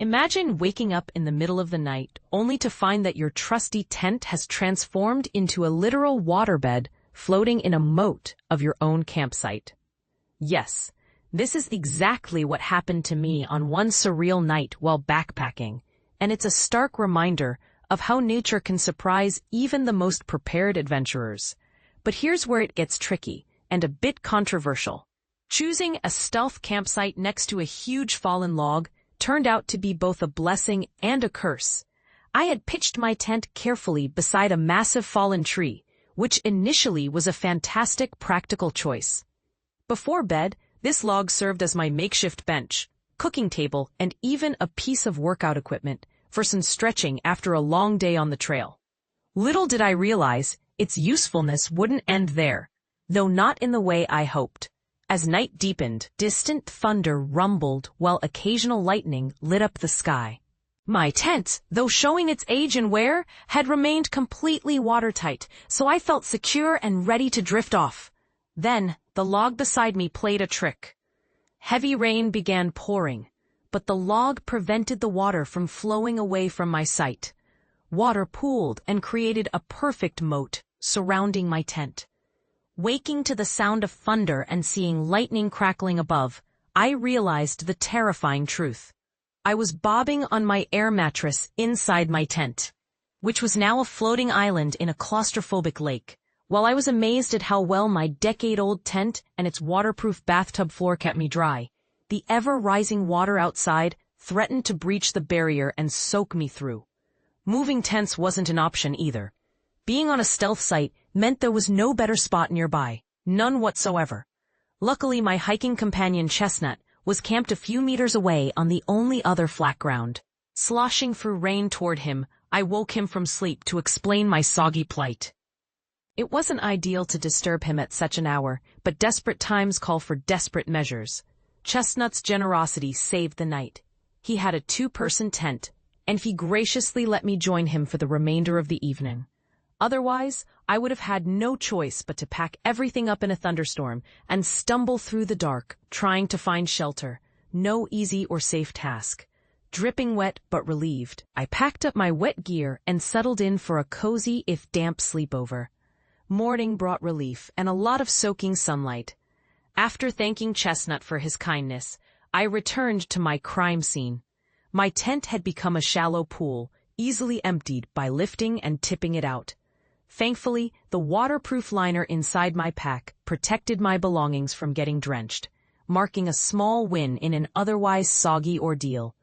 Imagine waking up in the middle of the night only to find that your trusty tent has transformed into a literal waterbed floating in a moat of your own campsite. Yes, this is exactly what happened to me on one surreal night while backpacking, and it's a stark reminder of how nature can surprise even the most prepared adventurers. But here's where it gets tricky and a bit controversial. Choosing a stealth campsite next to a huge fallen log turned out to be both a blessing and a curse. I had pitched my tent carefully beside a massive fallen tree, which initially was a fantastic practical choice. Before bed, this log served as my makeshift bench, cooking table, and even a piece of workout equipment for some stretching after a long day on the trail. Little did I realize its usefulness wouldn't end there, though not in the way I hoped. As night deepened, distant thunder rumbled while occasional lightning lit up the sky. My tent, though showing its age and wear, had remained completely watertight, so I felt secure and ready to drift off. Then, the log beside me played a trick. Heavy rain began pouring, but the log prevented the water from flowing away from my sight. Water pooled and created a perfect moat surrounding my tent. Waking to the sound of thunder and seeing lightning crackling above, I realized the terrifying truth. I was bobbing on my air mattress inside my tent, which was now a floating island in a claustrophobic lake. While I was amazed at how well my decade-old tent and its waterproof bathtub floor kept me dry, the ever-rising water outside threatened to breach the barrier and soak me through. Moving tents wasn't an option either. Being on a stealth site meant there was no better spot nearby, none whatsoever. Luckily, my hiking companion Chestnut was camped a few meters away on the only other flat ground. Sloshing through rain toward him, I woke him from sleep to explain my soggy plight. It wasn't ideal to disturb him at such an hour, but desperate times call for desperate measures. Chestnut's generosity saved the night. He had a two-person tent, and he graciously let me join him for the remainder of the evening. Otherwise, I would have had no choice but to pack everything up in a thunderstorm and stumble through the dark, trying to find shelter. No easy or safe task. Dripping wet but relieved, I packed up my wet gear and settled in for a cozy if damp sleepover. Morning brought relief and a lot of soaking sunlight. After thanking Chestnut for his kindness, I returned to my crime scene. My tent had become a shallow pool, easily emptied by lifting and tipping it out. Thankfully, the waterproof liner inside my pack protected my belongings from getting drenched, marking a small win in an otherwise soggy ordeal.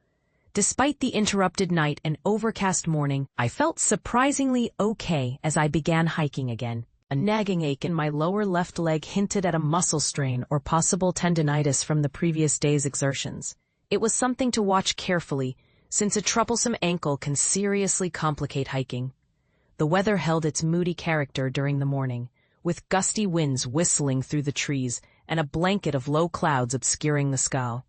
Despite the interrupted night and overcast morning, I felt surprisingly okay as I began hiking again. A nagging ache in my lower left leg hinted at a muscle strain or possible tendinitis from the previous day's exertions. It was something to watch carefully, since a troublesome ankle can seriously complicate hiking. The weather held its moody character during the morning, with gusty winds whistling through the trees and a blanket of low clouds obscuring the sky.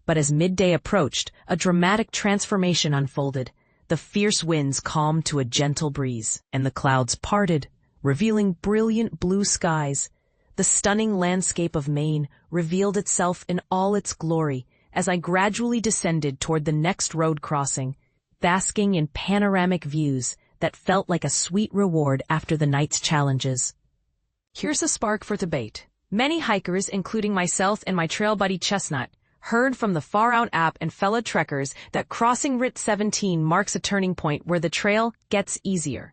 But as midday approached, a dramatic transformation unfolded. The fierce winds calmed to a gentle breeze, and the clouds parted, revealing brilliant blue skies. The stunning landscape of Maine revealed itself in all its glory as I gradually descended toward the next road crossing, basking in panoramic views that felt like a sweet reward after the night's challenges. Here's a spark for debate. Many hikers, including myself and my trail buddy Chestnut, heard from the Far Out app and fellow trekkers that crossing Route 17 marks a turning point where the trail gets easier.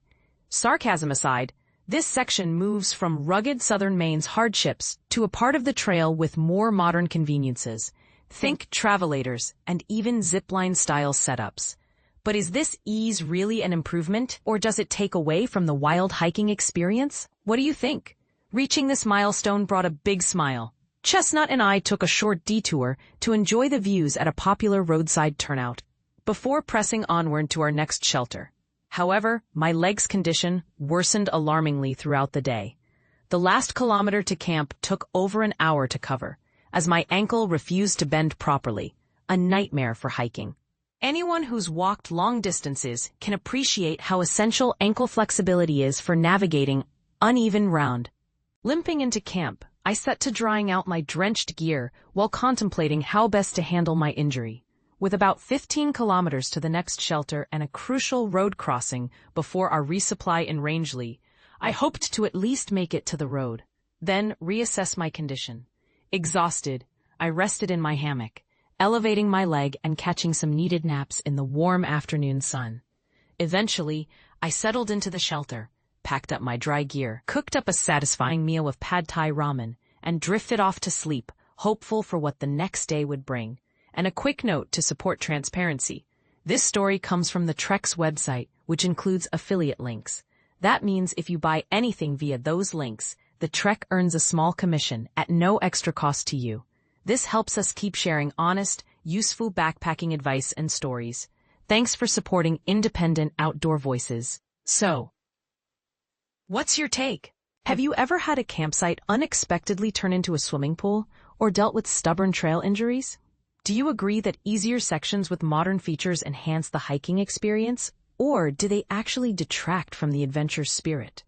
Sarcasm aside, this section moves from rugged southern Maine's hardships to a part of the trail with more modern conveniences. Think travelators and even zipline-style setups. But is this ease really an improvement, or does it take away from the wild hiking experience? What do you think? Reaching this milestone brought a big smile. Chestnut and I took a short detour to enjoy the views at a popular roadside turnout, before pressing onward to our next shelter. However, my leg's condition worsened alarmingly throughout the day. The last kilometer to camp took over an hour to cover, as my ankle refused to bend properly, a nightmare for hiking. Anyone who's walked long distances can appreciate how essential ankle flexibility is for navigating uneven ground. Limping into camp, I set to drying out my drenched gear while contemplating how best to handle my injury. With about 15 kilometers to the next shelter and a crucial road crossing before our resupply in Rangeley, I hoped to at least make it to the road, then reassess my condition. Exhausted, I rested in my hammock, elevating my leg and catching some needed naps in the warm afternoon sun. Eventually, I settled into the shelter, packed up my dry gear, cooked up a satisfying meal of pad thai ramen, and drifted off to sleep, hopeful for what the next day would bring. And a quick note to support transparency. This story comes from the Trek's website, which includes affiliate links. That means if you buy anything via those links, the Trek earns a small commission at no extra cost to you. This helps us keep sharing honest, useful backpacking advice and stories. Thanks for supporting independent outdoor voices. So, what's your take? Have you ever had a campsite unexpectedly turn into a swimming pool, or dealt with stubborn trail injuries? Do you agree that easier sections with modern features enhance the hiking experience, or do they actually detract from the adventure's spirit?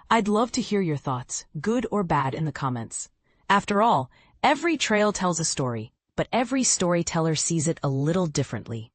I'd love to hear your thoughts, good or bad, in the comments. After all, every trail tells a story, but every storyteller sees it a little differently.